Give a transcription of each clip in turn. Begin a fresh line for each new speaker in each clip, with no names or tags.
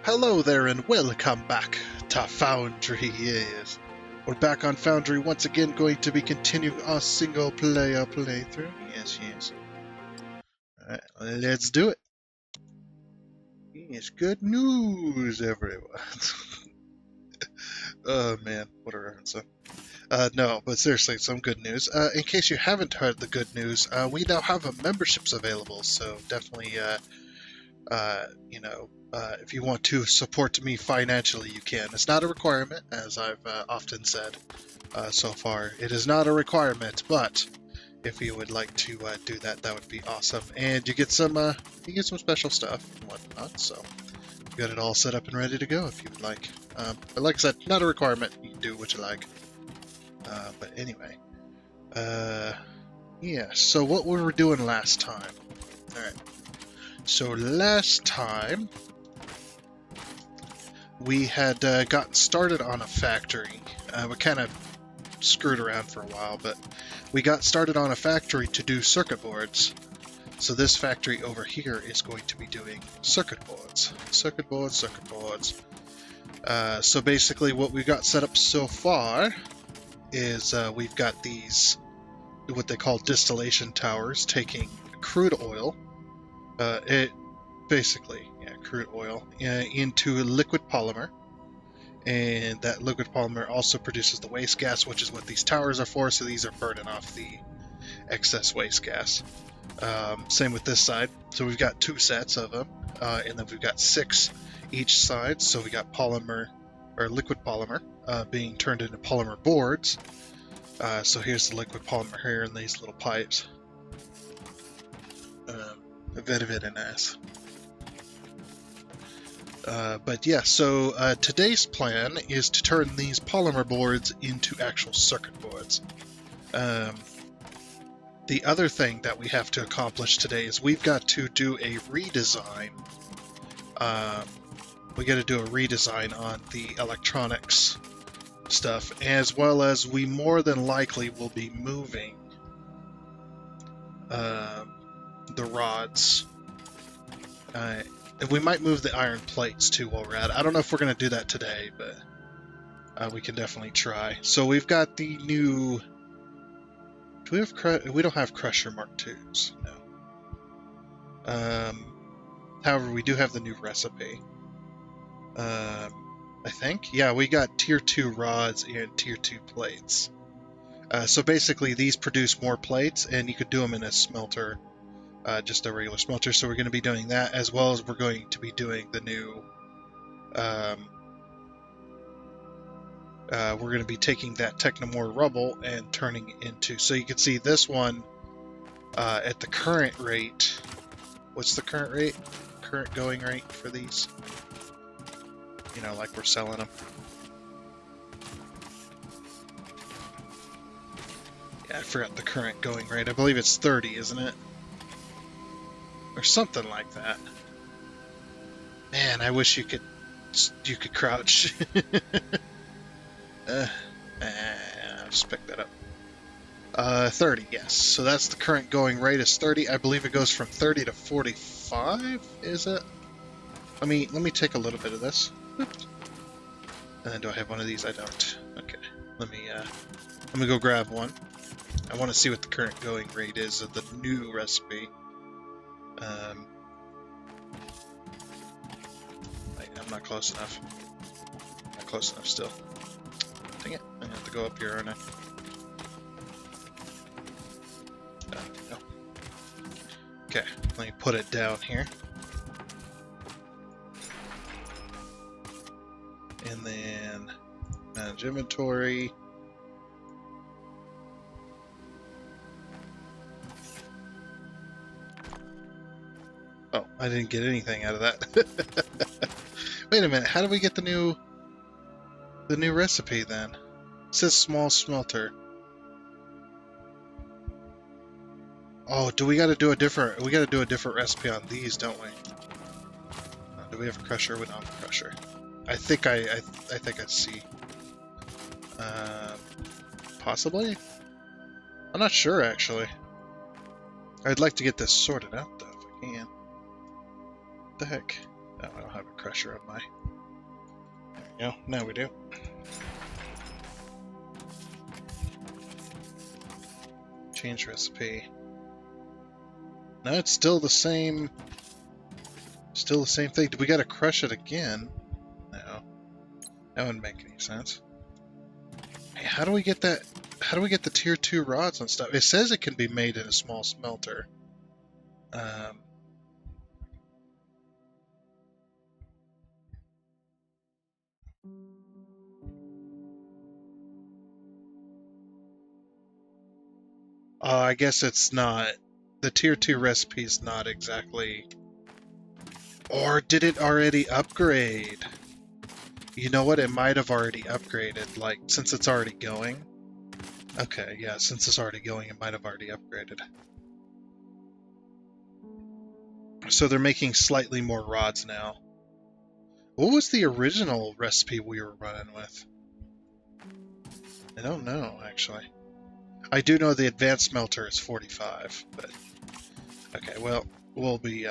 Hello there and welcome back to Foundry. Yes, we're back on Foundry once again, going to be continuing our single player playthrough. Yes. Alright, let's do it. Yes, good news, everyone. Oh man, what a reference. No, but seriously, some good news. In case you haven't heard the good news, we now have memberships available, so definitely, if you want to support me financially, you can. It's not a requirement, as I've often said so far. It is not a requirement, but if you would like to do that, that would be awesome. And you get some special stuff and whatnot. So you got it all set up and ready to go if you would like. But like I said, not a requirement. You can do what you like. But anyway, yeah. So what were we doing last time? All right. So last time we had gotten started on a factory. We kind of screwed around for a while, but we got started on a factory to do circuit boards. So this factory over here is going to be doing circuit boards. Circuit boards. So basically what we've got set up so far is we've got these, what they call distillation towers, taking crude oil, crude oil, into liquid polymer. And that liquid polymer also produces the waste gas, which is what these towers are for, so these are burning off the excess waste gas. Same with this side. So we've got two sets of them, and then we've got 6 each side. So we got polymer, or liquid polymer, being turned into polymer boards. So here's the liquid polymer here in these little pipes. Very nice. But yeah, so today's plan is to turn these polymer boards into actual circuit boards. The other thing that we have to accomplish today is we've got to do a redesign. We got to do a redesign on the electronics stuff, as well as we more than likely will be moving the rods. We might move the iron plates too while we're at it. I don't know if we're going to do that today, but we can definitely try. So we've got the new... Do we have... We don't have Crusher Mark IIs, no. However, we do have the new recipe. I think? Yeah, we got Tier 2 rods and Tier 2 plates. So basically, these produce more plates, and you could do them in a smelter. Just a regular smelter, so we're going to be doing that, as well as we're going to be doing the new, we're going to be taking that Technomore rubble and turning it into, so you can see this one, at the current rate, what's the current rate? Current going rate for these? You know, like we're selling them. Yeah, I forgot the current going rate. I believe it's 30, isn't it? Or something like that. Man, I wish you could crouch. Just pick that up. 30, yes. So that's the current going rate is 30. I believe it goes from 30 to 45, is it? Let me take a little bit of this. And then do I have one of these? I don't. Okay. Let me go grab one. I want to see what the current going rate is of the new recipe. Wait, I'm not close enough. Not close enough still. Dang it, I have to go up here, aren't I? No. Okay, let me put it down here. And then manage inventory. Oh, I didn't get anything out of that. Wait a minute, how do we get the new recipe then? It says small smelter. Oh, we gotta do a different recipe on these, don't we? Do we have a crusher? We don't have a crusher. I think I see. Possibly? I'm not sure actually. I'd like to get this sorted out though, if I can. What the heck? No, I don't have a crusher on my... There we go. Now we do. Change recipe. No, it's still the same. Still the same thing. Do we gotta crush it again? No. That wouldn't make any sense. Hey, how do we get that? How do we get the tier 2 rods and stuff? It says it can be made in a small smelter. I guess it's not. The tier 2 recipe is not exactly... Or did it already upgrade? You know what? It might have already upgraded, like, since it's already going. Okay, yeah, since it's already going, it might have already upgraded. So they're making slightly more rods now. What was the original recipe we were running with? I don't know, actually. I do know the advanced smelter is 45, but... Okay, well, we'll be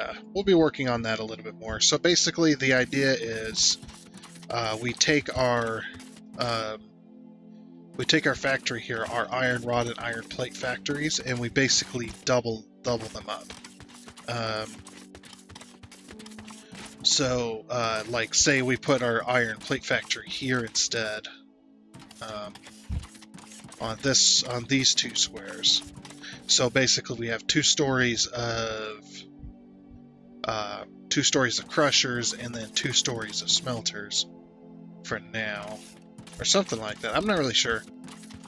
working on that a little bit more. So basically, the idea is we take our factory here, our iron rod and iron plate factories, and we basically double them up. So, like, say we put our iron plate factory here instead, on these 2 squares. So basically, we have 2 stories of crushers and then 2 stories of smelters for now, or something like that. I'm not really sure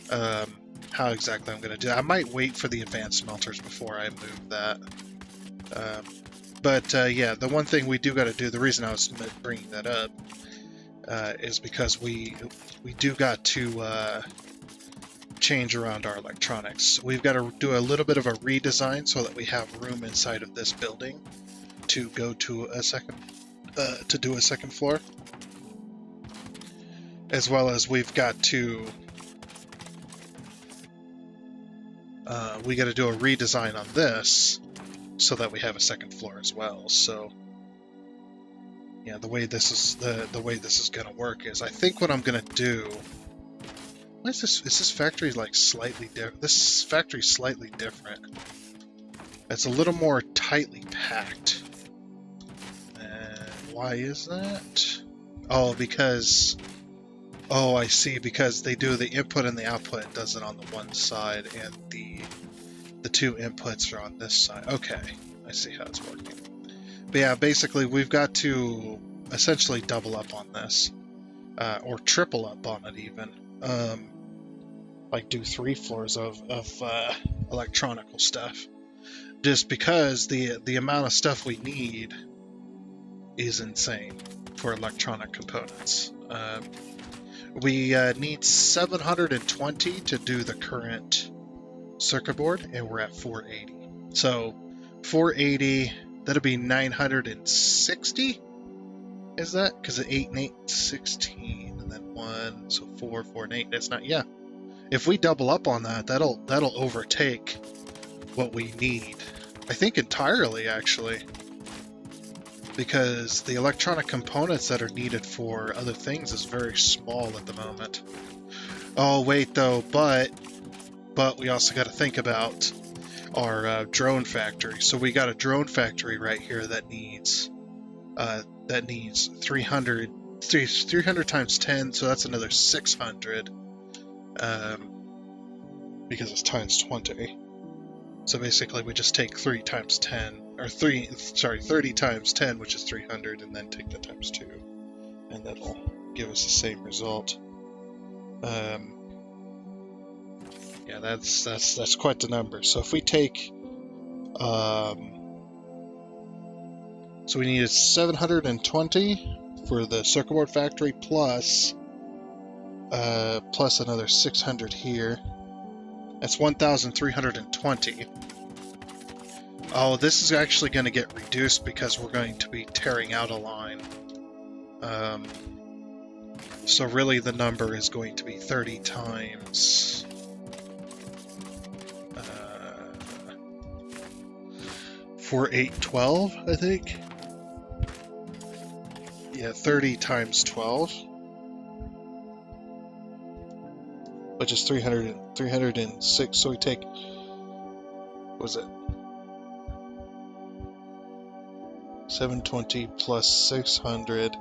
how exactly I'm going to do it. I might wait for the advanced smelters before I move that. But yeah, the one thing we do got to do, the reason I was bringing that up, is because we do got to change around our electronics. We've got to do a little bit of a redesign so that we have room inside of this building to go to a second, to do a second floor. As well as we've got to do a redesign on this so that we have a second floor as well. So yeah, the way this is going to work is, I think what I'm going to do... Why is this factory like slightly different? This factory's slightly different. It's a little more tightly packed. And why is that? Oh, because... Oh, I see, because they do the input and the output, it does it on the one side, and the 2 inputs are on this side. Okay, I see how it's working. But yeah, basically we've got to essentially double up on this, or triple up on it even. Like do 3 floors of electronical stuff, just because the amount of stuff we need is insane for electronic components. We need 720 to do the current circuit board, and we're at 480. So 480, that'll be 960. Is that? Because 8 and 8, 16, and then 1, so 4, 4 and 8. That's not, yeah. If we double up on that, that'll overtake what we need. I think entirely, actually. Because the electronic components that are needed for other things is very small at the moment. Oh, wait, though, but we also got to think about our drone factory. So we got a drone factory right here that needs 300 times 10, so that's another 600. Because it's times 20. So basically we just take 30 times 10, which is 300, and then take that times 2, and that'll give us the same result. Yeah, that's quite the number. So if we take, so we needed 720 for the circuit board factory, plus another 600 here. That's 1,320. Oh, this is actually going to get reduced because we're going to be tearing out a line. So really the number is going to be 30 times... 4812, I think. yeah, 30 times 12, which is 306. So we take, what was it? 720 plus 600,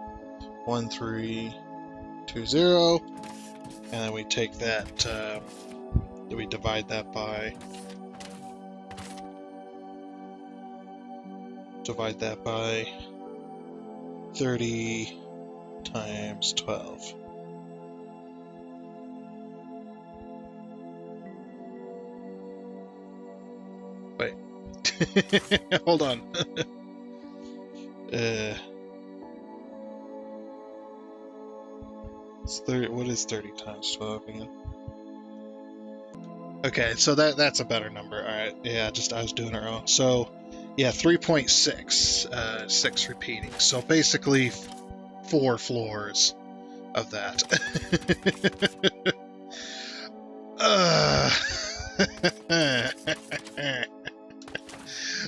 1320, and then we take that, we divide that by 30 times 12. Wait. Hold on. It's 30, what is 30 times 12 again? Okay, so that's a better number. Alright, yeah, I was doing it wrong. So, yeah, 3.6, 6 repeating. So basically 4 floors of that.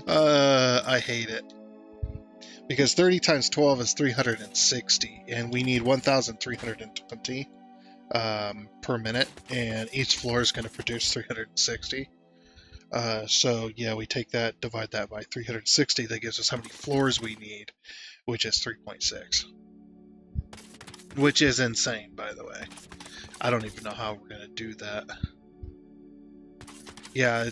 I hate it. Because 30 times 12 is 360, and we need 1,320 per minute, and each floor is going to produce 360. So yeah, we take that, divide that by 360, that gives us how many floors we need, which is 3.6. Which is insane, by the way. I don't even know how we're going to do that. Yeah,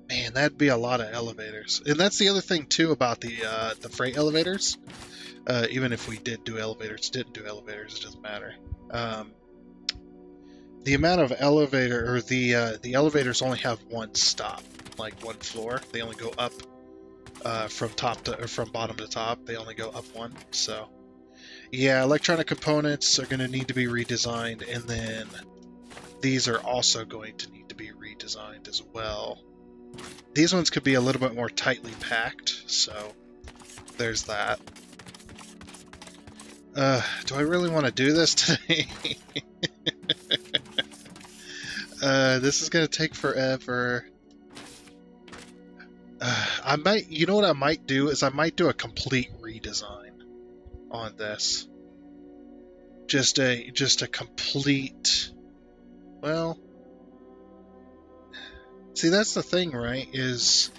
man, that'd be a lot of elevators. And that's the other thing, too, about the freight elevators. Even if we didn't do elevators, it doesn't matter. The amount of elevator, or the elevators only have one stop, like one floor. They only go up from bottom to top. They only go up one. So, yeah, electronic components are going to need to be redesigned, and then these are also going to need to be redesigned as well. These ones could be a little bit more tightly packed, so there's that. Do I really want to do this today? This is gonna take forever. You know what I might do is I might do a complete redesign on this. Just a complete. Well, see, that's the thing, right? Is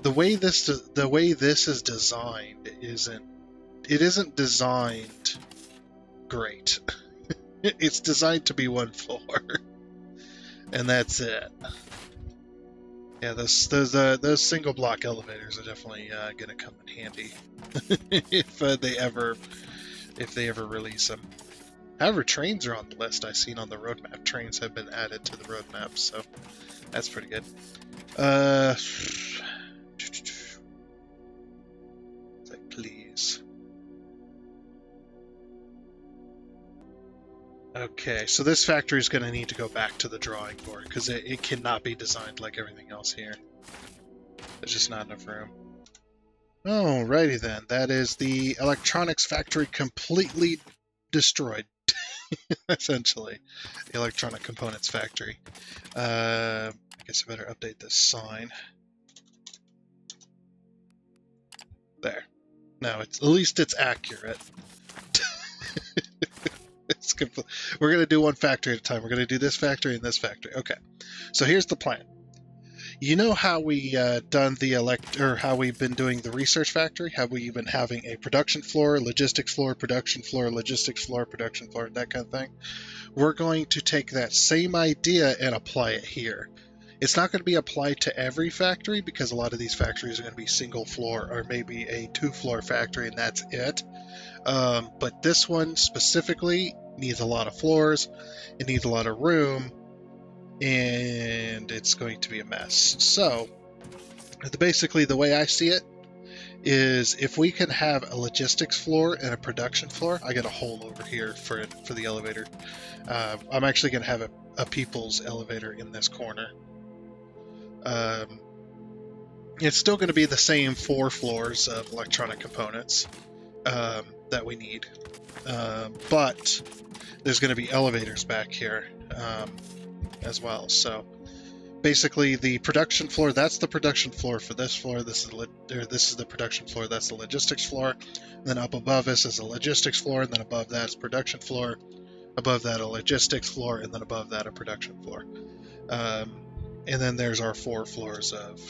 the way this is designed isn't designed great. It's designed to be one floor, and that's it. Yeah, those single block elevators are definitely gonna come in handy if they ever release them. However, trains are on the list I've seen on the roadmap. Trains have been added to the roadmap, so that's pretty good. Please. Okay, so this factory is going to need to go back to the drawing board because it cannot be designed like everything else here. There's just not enough room. Alrighty then, that is the electronics factory completely destroyed, essentially. The electronic components factory. I guess I better update this sign. There. Now, at least it's accurate. We're going to do one factory at a time. We're going to do this factory and this factory. Okay. So here's the plan. You know how we how we've been doing the research factory? How we've been having a production floor, logistics floor, production floor, logistics floor, production floor, that kind of thing? We're going to take that same idea and apply it here. It's not going to be applied to every factory because a lot of these factories are going to be single floor or maybe a 2-floor factory and that's it. But this one specifically needs a lot of floors, it needs a lot of room, and it's going to be a mess. So, basically the way I see it is if we can have a logistics floor and a production floor, I got a hole over here for the elevator. I'm actually going to have a people's elevator in this corner. It's still going to be the same 4 floors of electronic components that we need, but there's going to be elevators back here as well. So basically the production floor, that's the production floor for this floor. This is the production floor, that's the logistics floor. And then up above us is the logistics floor, and then above that is production floor. Above that a logistics floor, and then above that a production floor. And then there's our 4 floors of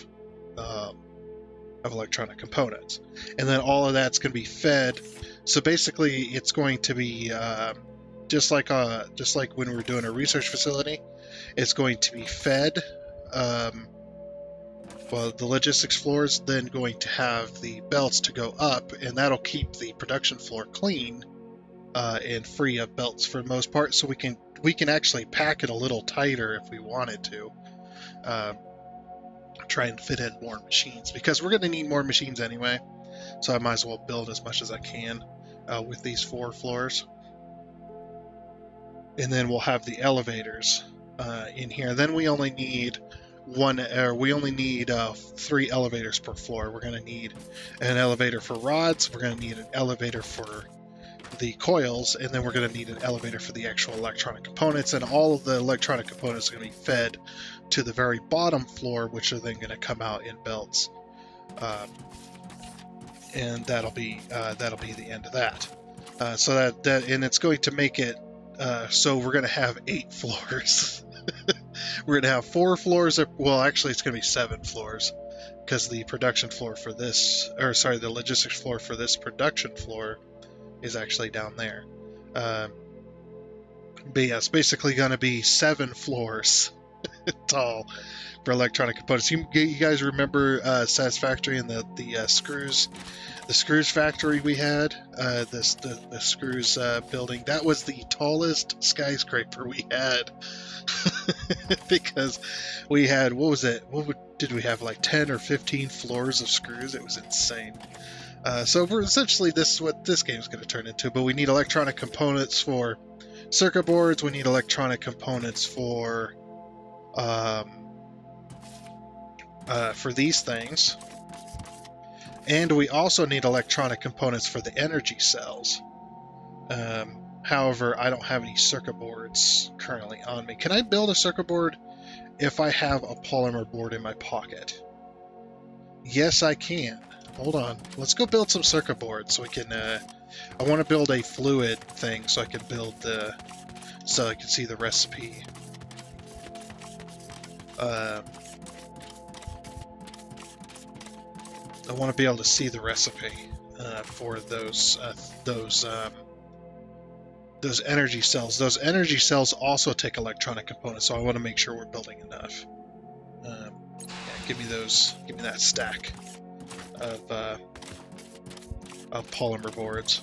electronic components. And then all of that's going to be fed. So basically it's going to be just like when we're doing a research facility, it's going to be fed. Well, the logistics floor is then going to have the belts to go up, and that'll keep the production floor clean and free of belts for the most part. So we can actually pack it a little tighter if we wanted to. Try and fit in more machines, because we're going to need more machines anyway. So I might as well build as much as I can with these 4 floors. And then we'll have the elevators in here. Then we only need 3 elevators per floor. We're going to need an elevator for rods. We're going to need an elevator for the coils, and then we're going to need an elevator for the actual electronic components. And all of the electronic components are going to be fed to the very bottom floor, which are then going to come out in belts. And that'll be the end of that. So that and it's going to make it so we're going to have 8 floors. We're going to have 4 floors. Well, actually, it's going to be 7 floors, because the production floor for this, the logistics floor for this production floor is actually down there. But yeah, it's basically going to be 7 floors tall for electronic components. You guys remember Satisfactory and the screws factory we had? The screws building, that was the tallest skyscraper we had. Because we had, did we have, like 10 or 15 floors of screws? It was insane. So essentially this is what this game is going to turn into. But we need electronic components for circuit boards. We need electronic components for these things. And we also need electronic components for the energy cells. However, I don't have any circuit boards currently on me. Can I build a circuit board if I have a polymer board in my pocket? Yes, I can. Hold on. Let's go build some circuit boards so we can... I want to build a fluid thing so I can so I can see the recipe. I want to be able to see the recipe for those energy cells. Those energy cells also take electronic components, so I want to make sure we're building enough. Yeah, give me that stack of polymer boards.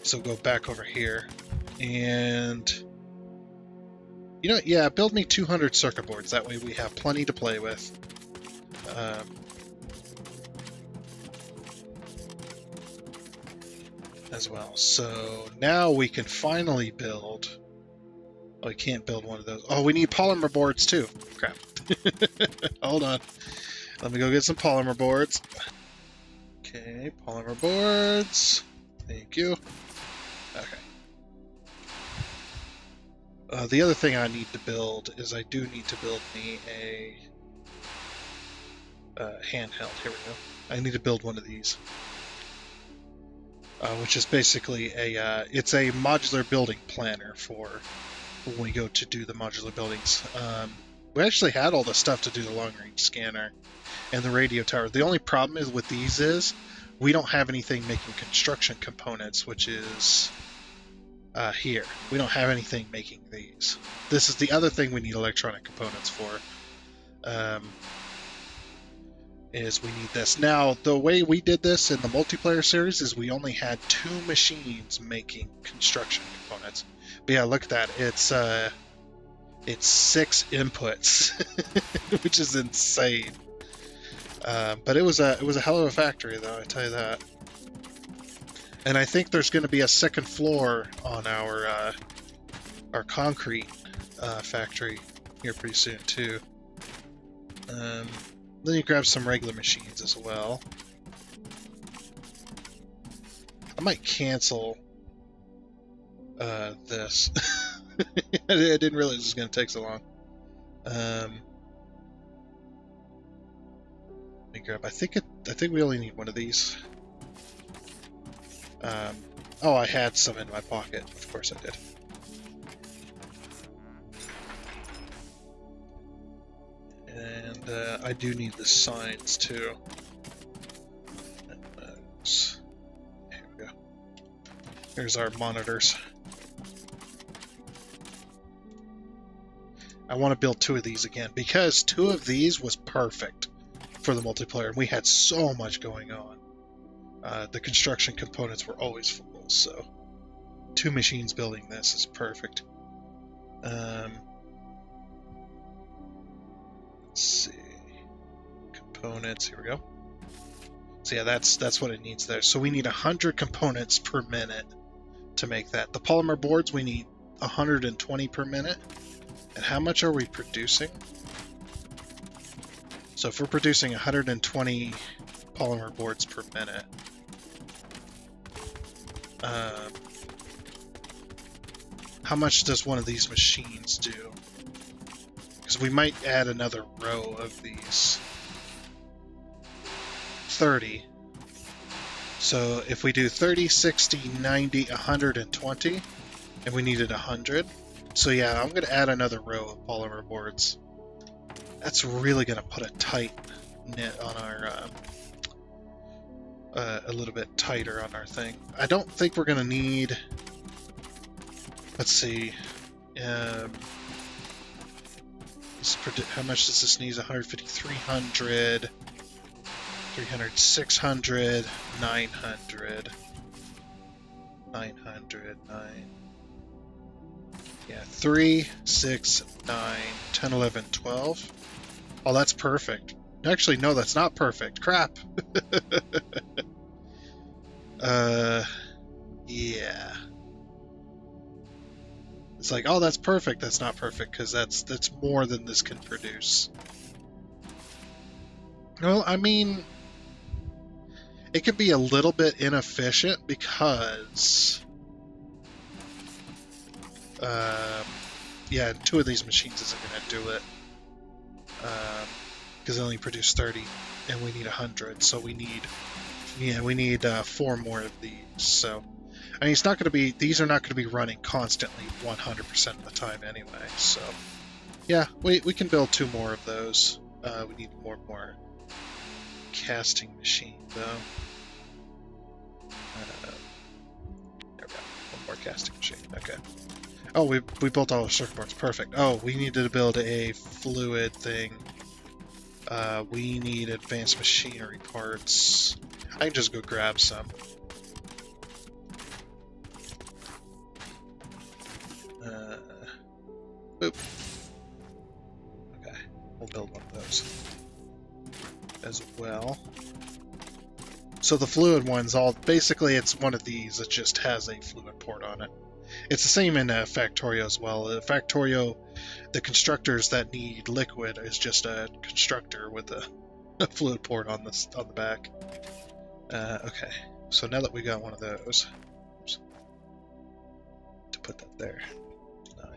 So go back over here, and yeah, build me 200 circuit boards. That way we have plenty to play with. As well. So now we can finally build... Oh, we can't build one of those. Oh, we need polymer boards too. Crap. Hold on. Let me go get some polymer boards. Okay, polymer boards. Thank you. Okay. The other thing I need to build is I do need to build me a handheld. Here we go. I need to build one of these. Which is basically it's a modular building planner for when we go to do the modular buildings. We actually had all the stuff to do the long-range scanner and the radio tower. The only problem is with these is we don't have anything making construction components, which is here. We don't have anything making these. This is the other thing we need electronic components for. Is we need this. Now, the way we did this in the multiplayer series is we only had 2 machines making construction components. But yeah, look at that. It's 6 inputs, which is insane. But it was a hell of a factory, though, I tell you that. And I think there's going to be a second floor on our concrete factory here pretty soon too. Then you grab some regular machines as well. I might cancel this. I didn't realize it was going to take so long. Let me grab. I think we only need one of these. Oh, I had some in my pocket. Of course I did. And I do need the signs too. Here we go. Here's our monitors. I want to build 2 of these again because 2 of these was perfect for the multiplayer, and we had so much going on. The construction components were always full, so 2 machines building this is perfect. Let's see. Components, here we go. So yeah, that's what it needs there. So we need 100 components per minute to make that. The polymer boards, we need 120 per minute. And how much are we producing? So if we're producing 120 polymer boards per minute, how much does one of these machines do? Because we might add another row of these. 30. So if we do 30, 60, 90, 120, and we needed 100. So yeah, I'm going to add another row of polymer boards. That's really going to put a tight knit on our, a little bit tighter on our thing. I don't think we're going to need, let's see, how much does this need? 150, 300, 300, 600, 900, 900, 9. Yeah, 3, 6, 9, 10, 11, 12. Oh, that's perfect. Actually, no, that's not perfect. Crap. Yeah. It's like, oh, that's perfect. That's not perfect, because that's more than this can produce. Well, I mean, it could be a little bit inefficient because... yeah, 2 of these machines isn't going to do it. Because they only produce 30, and we need 100, so we need 4 more of these. So, I mean, it's not going to be, these are not going to be running constantly 100% of the time anyway. So, yeah, we can build 2 more of those. We need more casting machine though. There we go, 1 more casting machine. Okay. Oh, we built all the circuit boards. Perfect. Oh, we needed to build a fluid thing. We need advanced machinery parts. I can just go grab some. Boop. Okay, we'll build one of those as well. So the fluid one's basically it's one of these that just has a fluid port on it. It's the same in Factorio as well. Factorio, the constructors that need liquid is just a constructor with a fluid port on the back. Okay, so now that we got one of those, oops, to put that there. 9.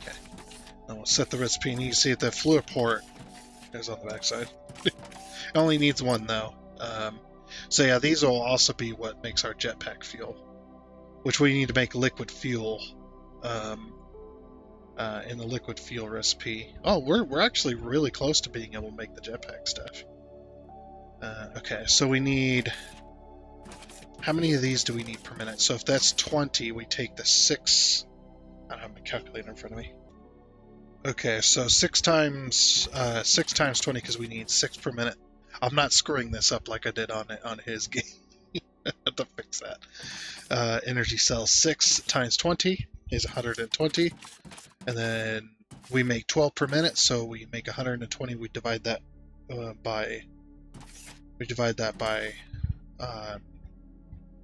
Okay, now we'll set the recipe, and you can see that the fluid port is on the back side. It only needs 1 though. So yeah, these will also be what makes our jetpack fuel, which we need to make liquid fuel in the liquid fuel recipe. Oh, we're actually really close to being able to make the jetpack stuff. Okay, so we need... How many of these do we need per minute? So if that's 20, we take the 6... I don't have my calculator in front of me. Okay, so 6 times 20, because we need 6 per minute. I'm not screwing this up like I did on his game. I have to fix that. Energy cell 6 times 20 is 120, and then we make 12 per minute, so we make 120. We divide that by.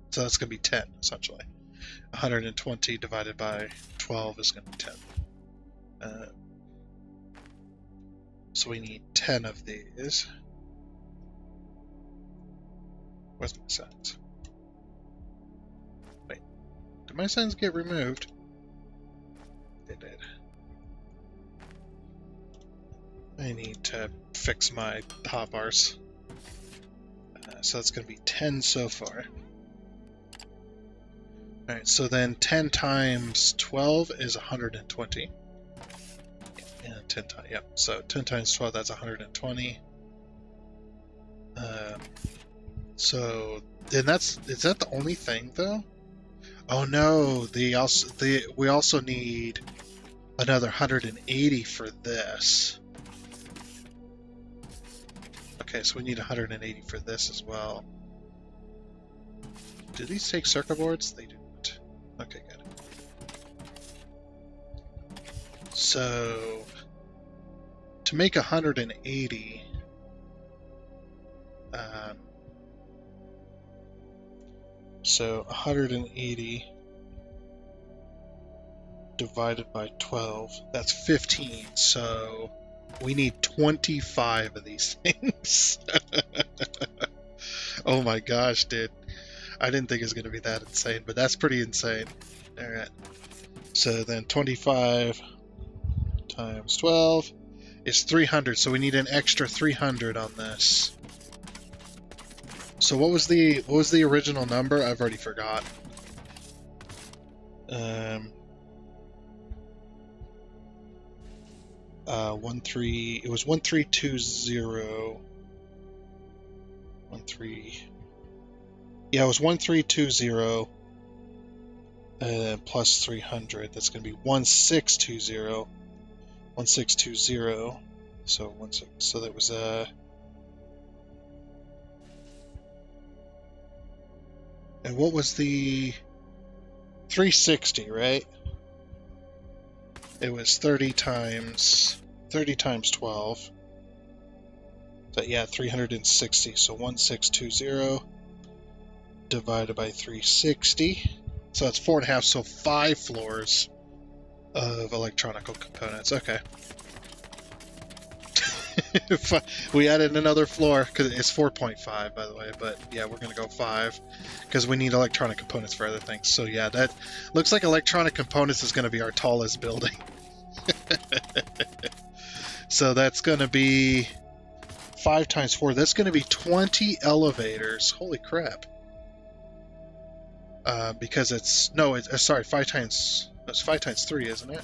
So that's going to be 10 essentially. 120 divided by 12 is going to be 10. So we need 10 of these. Where's my signs? Wait, did my signs get removed? Did it. I need to fix my hotbars. So that's going to be 10 so far. Alright, so then 10 times 12 is 120. Yeah, 10 times, yep. So 10 times 12, that's 120. So, and is that the only thing though? Oh no, we also need another 180 for this. Okay, so we need 180 for this as well. Do these take circuit boards? They do not. Okay, good. So, to make 180, so 180 divided by 12, that's 15, so we need 25 of these things. Oh my gosh, dude. I didn't think it was going to be that insane, but that's pretty insane. Alright. So then 25 times 12 is 300, so we need an extra 300 on this. So what was the original number? I've already forgot. It was 1320. Yeah, it was 1320 plus 300. That's going to be 1620. 1620. So that was and what was the 360, right? It was 30 times 12. So yeah, 360. So 1620 divided by 360. So that's 4.5. So 5 floors of electronic components. Okay. We added another floor because it's 4.5, by the way. But yeah, we're gonna go 5 because we need electronic components for other things. So yeah, that looks like electronic components is gonna be our tallest building. So that's gonna be 5 times 4. That's gonna be 20 elevators. Holy crap! Because sorry, 5 times. That's 5 times 3, isn't it?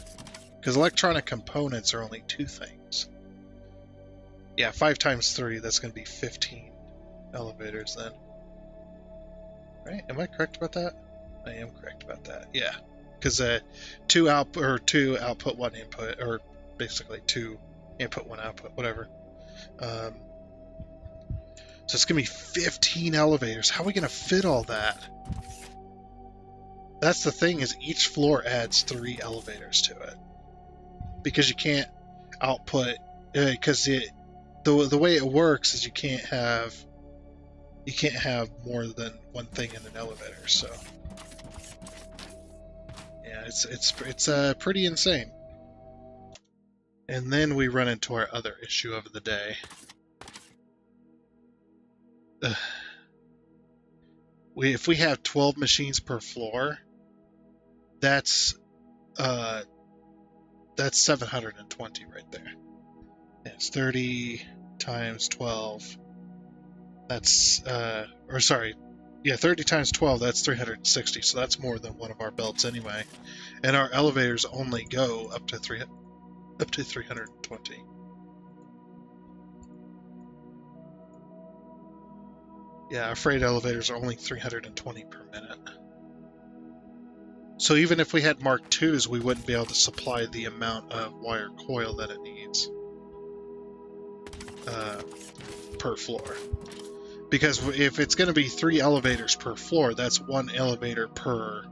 Because electronic components are only 2 things. Yeah, 5 times 3, that's going to be 15 elevators then. Right? Am I correct about that? I am correct about that. Yeah. Because 2 output, 1 input, or basically 2 input, 1 output, whatever. So it's going to be 15 elevators. How are we going to fit all that? That's the thing, is each floor adds 3 elevators to it. Because you can't output, because the way it works is you can't have more than one thing in an elevator. So yeah, it's pretty insane. And then we run into our other issue of the day. If we have 12 machines per floor, that's 720 right there. It's 30 times 12. That's 30 times 12, that's 360, so that's more than one of our belts anyway. And our elevators only go up to 320. Yeah, our freight elevators are only 320 per minute. So even if we had Mark IIs, we wouldn't be able to supply the amount of wire coil that it needs per floor. Because if it's going to be 3 elevators per floor, that's 1 elevator per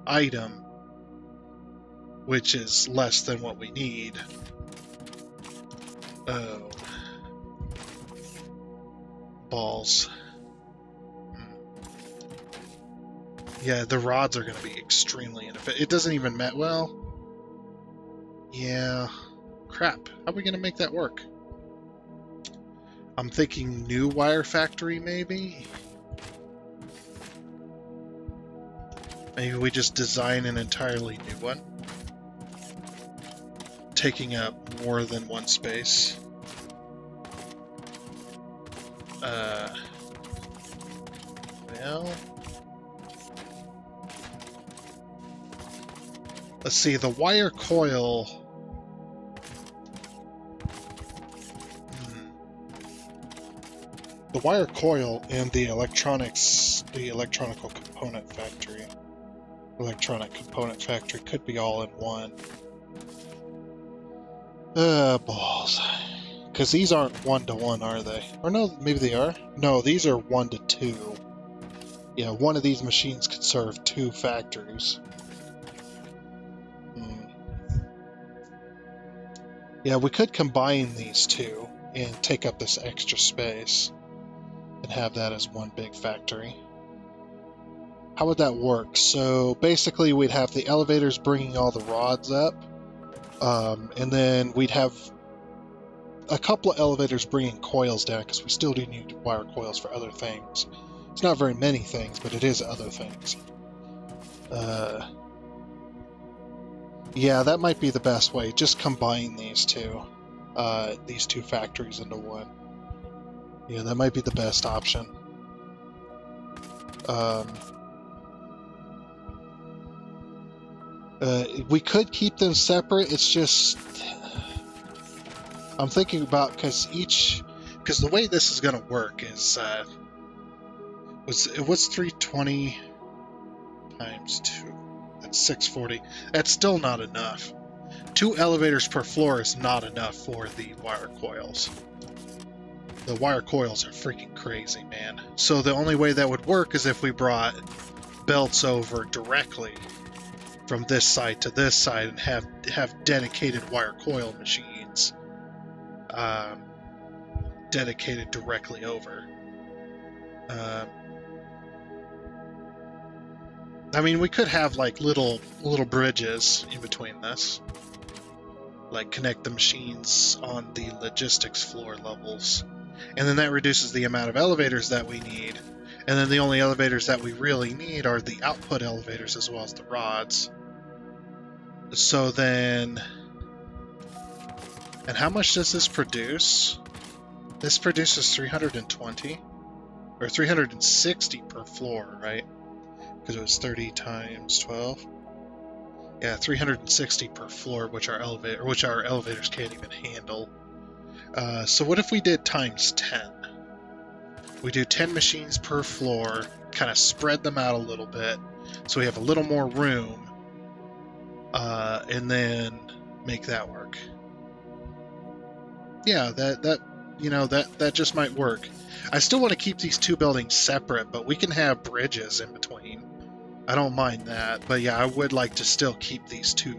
item, which is less than what we need. Oh. Balls. Yeah, the rods are going to be extremely inefficient. It doesn't even matter. Well, yeah. Crap. How are we going to make that work? I'm thinking new wire factory, maybe? Maybe we just design an entirely new one? taking up more than one space. Well, let's see, the wire coil. The wire coil and the electronic component factory. Electronic component factory could be all in one. Balls. Because these aren't 1-to-1, are they? Or no, maybe they are? No, these are 1-to-2. Yeah, one of these machines could serve 2 factories. Yeah, we could combine these two and take up this extra space and have that as one big factory. How would that work? So basically we'd have the elevators bringing all the rods up, and then we'd have a couple of elevators bringing coils down, because we still do need wire coils for other things. It's not very many things, but it is other things. Yeah, that might be the best way. Just combine these two factories into one. Yeah, that might be the best option. We could keep them separate. It's just I'm thinking about because the way this is going to work is what's 320 times 2? That's 640. That's still not enough. 2 elevators per floor is not enough for the wire coils. The wire coils are freaking crazy, man. So the only way that would work is if we brought belts over directly from this side to this side and have dedicated wire coil machines dedicated directly over. I mean, we could have like little bridges in between this, like connect the machines on the logistics floor levels, and then that reduces the amount of elevators that we need. And then the only elevators that we really need are the output elevators as well as the rods. So then, and how much does this produce? This produces 320 or 360 per floor, right? Because it was 30 times 12. Yeah, 360 per floor, which our elevators can't even handle. So what if we did times 10? We do 10 machines per floor, kind of spread them out a little bit, so we have a little more room, and then make that work. Yeah, that just might work. I still want to keep these 2 buildings separate, but we can have bridges in between. I don't mind that, but yeah, I would like to still keep these 2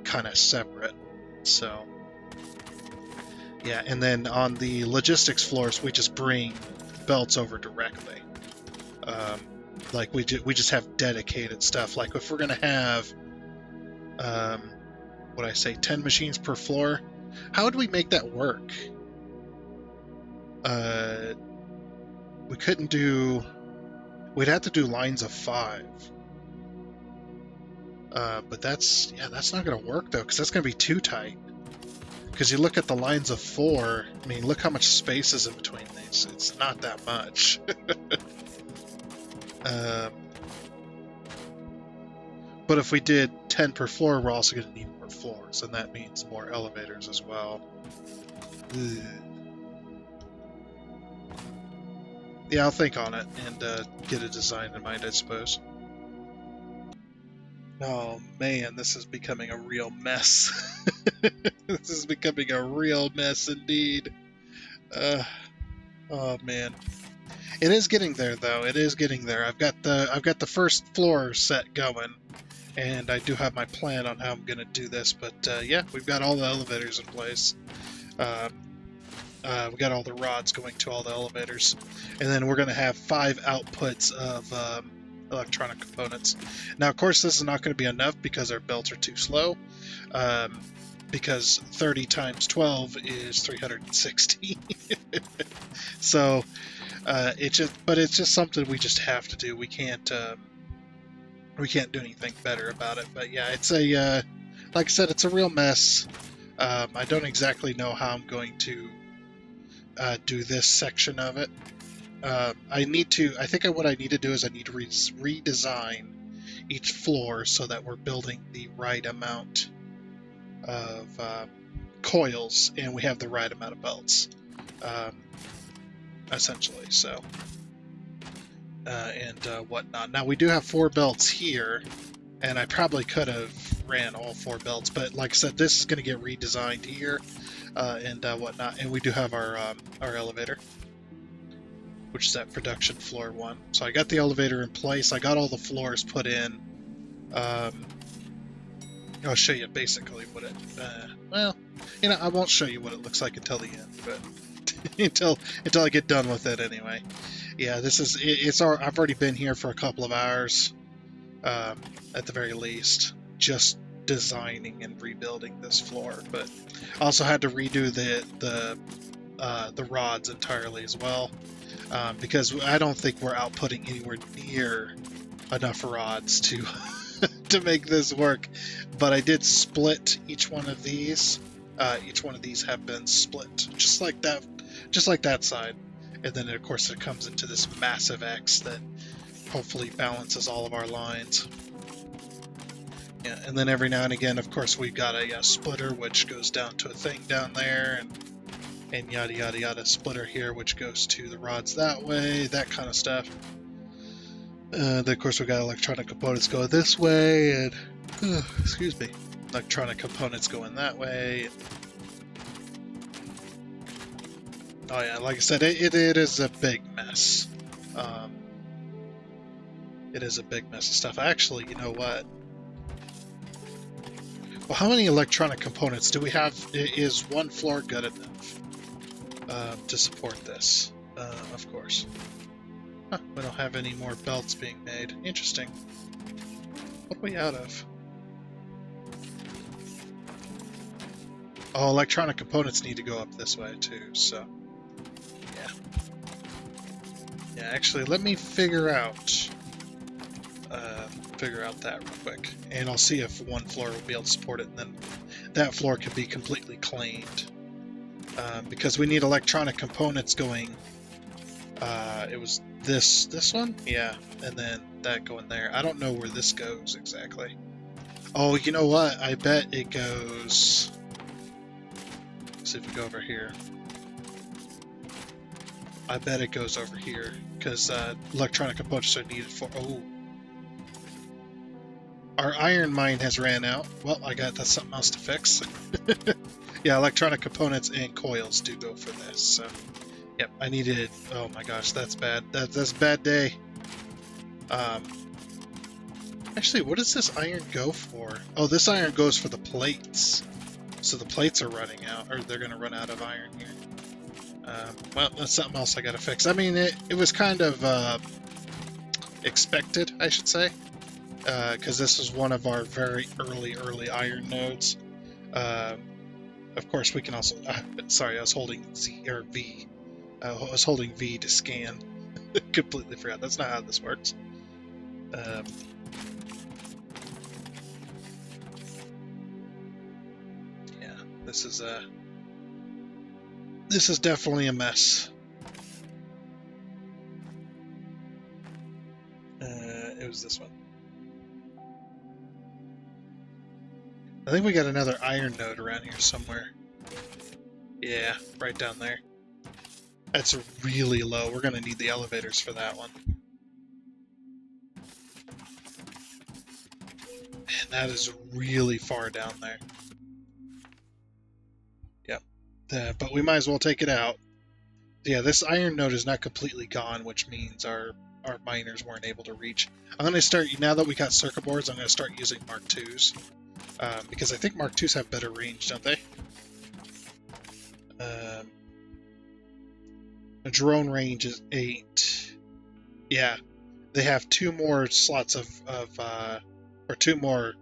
kind of separate. So yeah, and then on the logistics floors, we just bring belts over directly. Like we just have dedicated stuff. Like if we're gonna have, 10 machines per floor, how would we make that work? We couldn't do. We'd have to do lines of 5. But that's not gonna work though, because that's gonna be too tight. Because you look at the lines of 4, I mean, look how much space is in between these. It's not that much. But if we did 10 per floor, we're also going to need more floors, and that means more elevators as well. Ugh. Yeah, I'll think on it and get a design in mind, I suppose. Oh man, this is becoming a real mess. This is becoming a real mess indeed. Oh man, it is getting there though. It is getting there. I've got the first floor set going, and I do have my plan on how I'm gonna do this. But yeah, we've got all the elevators in place. We got all the rods going to all the elevators, and then we're gonna have 5 outputs of electronic components. Now, of course, this is not going to be enough because our belts are too slow. Because 30 times 12 is 360. So it's just something we just have to do. We can't do anything better about it. But yeah, it's like I said, it's a real mess. I don't exactly know how I'm going to do this section of it. I think what I need to do is I need to redesign each floor so that we're building the right amount of coils and we have the right amount of belts, essentially. So, and whatnot. Now we do have 4 belts here, and I probably could have ran all 4 belts, but like I said, this is going to get redesigned here and whatnot. And we do have our elevator, which is at production floor 1. So I got the elevator in place. I got all the floors put in. I'll show you basically what it. Well, I won't show you what it looks like until the end, but until I get done with it anyway. Yeah, this is it's. I've already been here for a couple of hours, at the very least, just designing and rebuilding this floor. But I also had to redo the rods entirely as well, because I don't think we're outputting anywhere near enough rods to to make this work. But I did split each one of these. Each one of these have been split, just like that side. And then of course it comes into this massive X that hopefully balances all of our lines. Yeah, and then every now and again, of course, we've got a splitter which goes down to a thing down there, and yada yada yada. Splitter here which goes to the rods that way, that kind of stuff. Then of course we got electronic components going this way, and excuse me, electronic components going that way. Oh yeah, like I said, it is a big mess. It is a big mess of stuff. Actually, you know what? Well, how many electronic components do we have? Is one floor good enough to support this? Of course. Huh, we don't have any more belts being made. Interesting. What are we out of? Oh, electronic components need to go up this way too, so yeah. Yeah, actually, let me figure out that real quick, and I'll see if one floor will be able to support it, and then that floor can be completely cleaned. Because we need electronic components going. It was this one? Yeah, and then that going there. I don't know where this goes exactly. Oh, you know what? I bet it goes... Let's see if we go over here. I bet it goes over here, because electronic components are needed for... Oh. Our iron mine has ran out. Well, that's something else to fix. Yeah, electronic components and coils do go for this, so... Yep, I needed... Oh my gosh, that's bad. That's a bad day. Actually, what does this iron go for? Oh, this iron goes for the plates. So the plates are running out, or they're going to run out of iron here. Well, that's something else I got to fix. I mean, it was kind of expected, I should say, because this was one of our very early iron nodes. Of course, we can also... sorry, I was holding Z or V. I was holding V to scan. Completely forgot. That's not how this works. Yeah, this is definitely a mess. It was this one. I think we got another iron node around here somewhere. Yeah, right down there. That's really low. We're going to need the elevators for that one. Man, that is really far down there. Yep. But we might as well take it out. Yeah, this iron node is not completely gone, which means our miners weren't able to reach. I'm going to start, now that we got circuit boards, I'm going to start using Mark IIs. Because I think Mark IIs have better range, don't they? The drone range is 8. Yeah, they have 2 more slots or 2 more,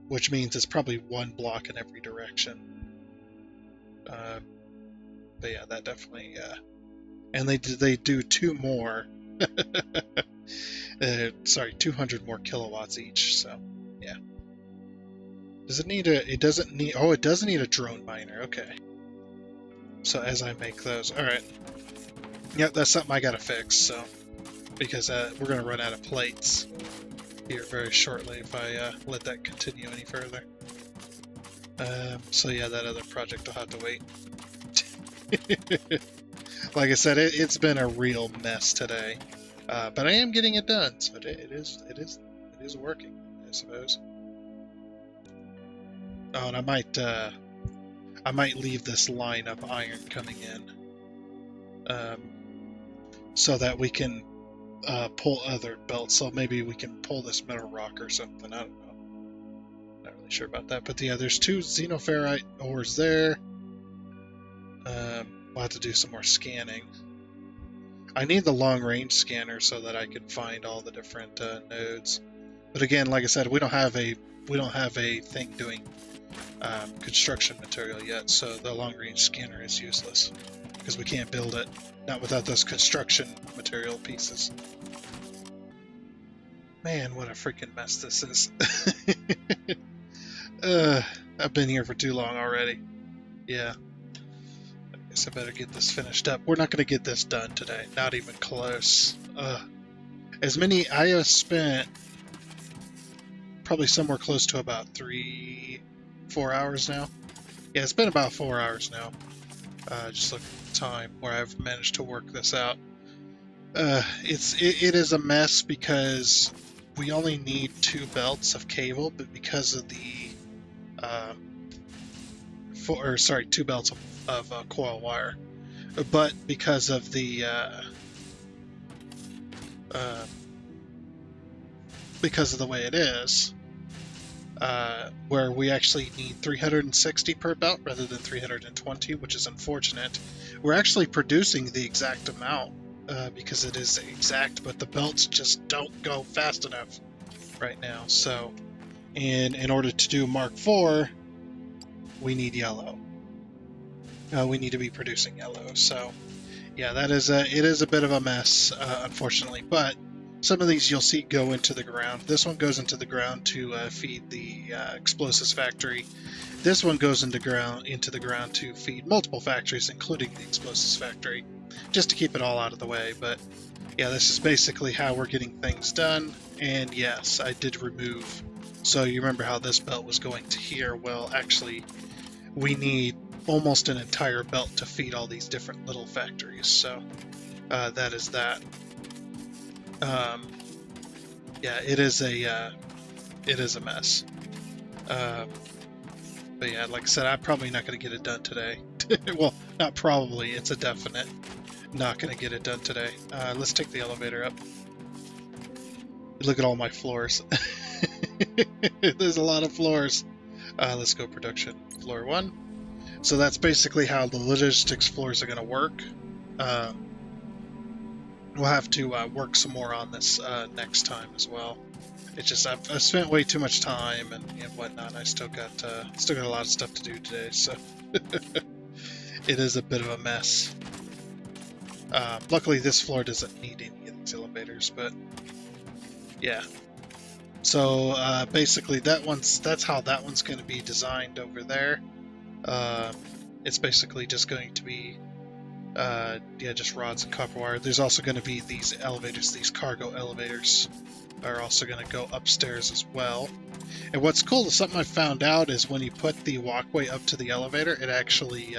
which means it's probably 1 block in every direction. But yeah, that definitely, and they do 2 more, sorry, 200 more kilowatts each, so, yeah. Does it need a? It doesn't need. Oh, it does need a drone miner. Okay. So as I make those, all right. Yep, that's something I gotta fix. So because we're gonna run out of plates here very shortly if I let that continue any further. So yeah, that other project will have to wait. Like I said, it's been a real mess today, but I am getting it done, so it is working, I suppose. Oh, and I might leave this line of iron coming in, so that we can pull other belts. So maybe we can pull this metal rock or something. I don't know. Not really sure about that, but yeah, there's 2 xenoferrite ores there. We'll have to do some more scanning. I need the long-range scanner so that I can find all the different nodes. But again, like I said, we don't have a thing doing construction material yet, so the long-range scanner is useless because we can't build it, not without those construction material pieces. Man, what a freaking mess this is. I've been here for too long already. Yeah. I guess I better get this finished up. We're not going to get this done today. Not even close. I have spent probably somewhere close to about 3-4 hours now. Yeah, it's been about 4 hours now. Just look at the time where I've managed to work this out. It is a mess because we only need 2 belts of cable, but because of the 2 belts of coil wire, but because of the way it is, where we actually need 360 per belt rather than 320, which is unfortunate. We're actually producing the exact amount because it is exact, but the belts just don't go fast enough right now. So, in order to do Mark IV, we need yellow. We need to be producing yellow. So, yeah, it is a bit of a mess, unfortunately. But some of these you'll see go into the ground. This one goes into the ground to feed the explosives factory. This one goes into the ground to feed multiple factories, including the explosives factory, just to keep it all out of the way. But yeah, this is basically how we're getting things done. And yes, I did remove. So you remember how this belt was going to here? Well, actually, we need almost an entire belt to feed all these different little factories. So that is that. Yeah, it is a mess. But yeah, like I said, I'm probably not going to get it done today. Well, not probably, it's a definite not going to get it done today. Let's take the elevator up. Look at all my floors. There's a lot of floors. Let's go production. Floor 1. So that's basically how the logistics floors are going to work. We'll have to work some more on this next time as well. It's just I've spent way too much time and whatnot. I still got a lot of stuff to do today, so it is a bit of a mess. Luckily, this floor doesn't need any of these elevators, but yeah. So basically, that's how that one's going to be designed over there. It's basically just going to be just rods and copper wire. There's also going to be these elevators, these cargo elevators are also going to go upstairs as well. And what's cool is something I found out is when you put the walkway up to the elevator, it actually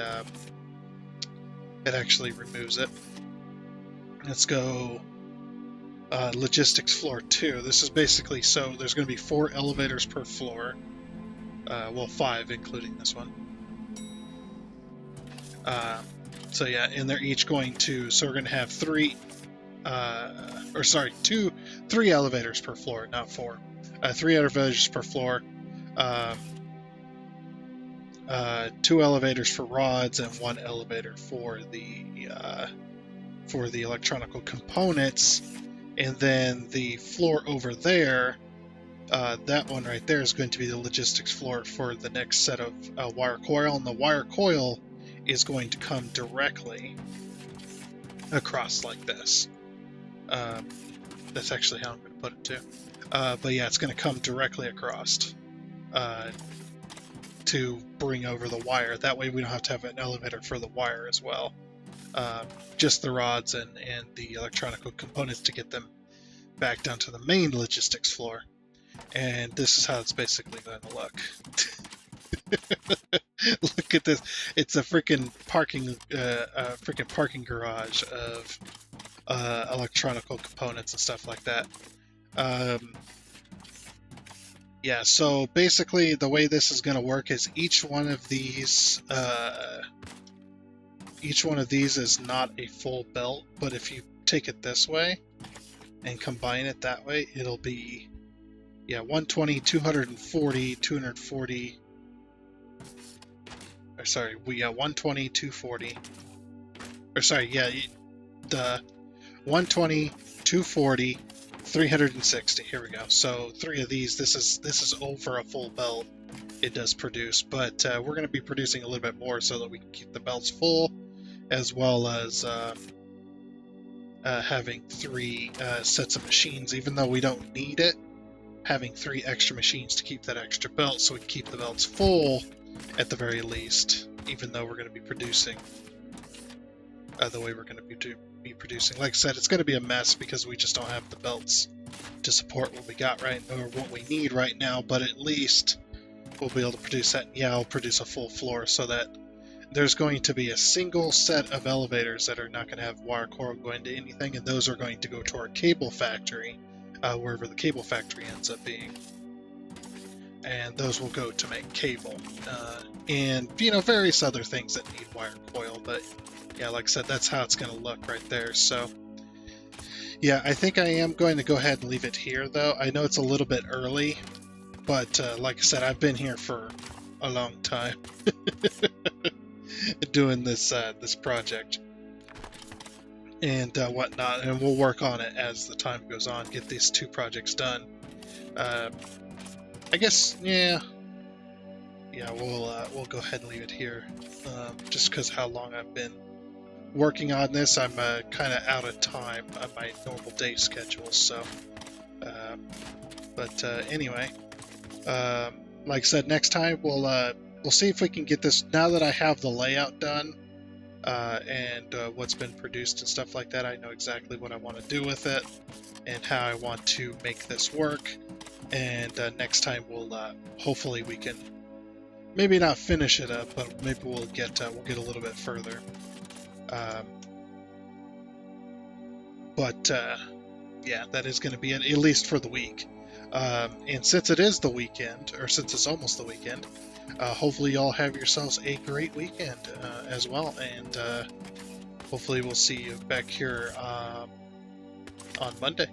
removes it. Let's go logistics floor 2. This is basically, so there's going to be 4 elevators per floor. Well, 5 including this one. So yeah, and they're each going to, so we're going to have 3 elevators per floor, not 4. 3 elevators per floor, 2 elevators for rods, and 1 elevator for the electronical components. And then the floor over there, that one right there is going to be the logistics floor for the next set of wire coil, and the wire coil is going to come directly across like this. That's actually how I'm going to put it too. But yeah, it's going to come directly across. to bring over the wire. That way we don't have to have an elevator for the wire as well. Just the rods and the electronic components to get them back down to the main logistics floor. And this is how it's basically going to look. Look at this. It's a freaking parking garage of electronic components and stuff like that. Yeah, so basically the way this is going to work is each one of these is not a full belt, but if you take it this way and combine it that way, it'll be 120, 240, 240. Or sorry, 120, 240. Or sorry, the 120, 240, 360. Here we go. So 3 of these. This is over a full belt. It does produce, but we're going to be producing a little bit more so that we can keep the belts full, as well as having 3 sets of machines. Even though we don't need it, having 3 extra machines to keep that extra belt, so we can keep the belts full at the very least. Even though we're going to be producing the way we're going to be producing. Like I said, it's going to be a mess because we just don't have the belts to support what we got or what we need right now, but at least we'll be able to produce that. And I'll produce a full floor so that there's going to be a single set of elevators that are not going to have wire coil going to anything, and those are going to go to our cable factory, wherever the cable factory ends up being. And those will go to make cable, and various other things that need wire coil. But yeah, like I said, that's how it's going to look right there. So yeah, I think I am going to go ahead and leave it here, though. I know it's a little bit early, but like I said, I've been here for a long time doing this project and whatnot, and we'll work on it as the time goes on. Get these 2 projects done. I guess, we'll go ahead and leave it here, just because how long I've been working on this. I'm kind of out of time on my normal day schedule, so anyway, like I said, next time we'll see if we can get this, now that I have the layout done and what's been produced and stuff like that. I know exactly what I want to do with it and how I want to make this work. And next time we'll hopefully we can maybe not finish it up, but maybe we'll get a little bit further. Yeah, that is going to be it, at least for the week. And since it is the weekend, or since it's almost the weekend, hopefully y'all have yourselves a great weekend as well. And hopefully we'll see you back here on Monday.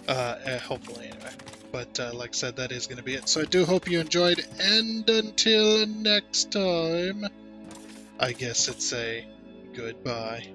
Hopefully, anyway. But like I said, that is going to be it. So I do hope you enjoyed, and until next time, I guess it's a goodbye.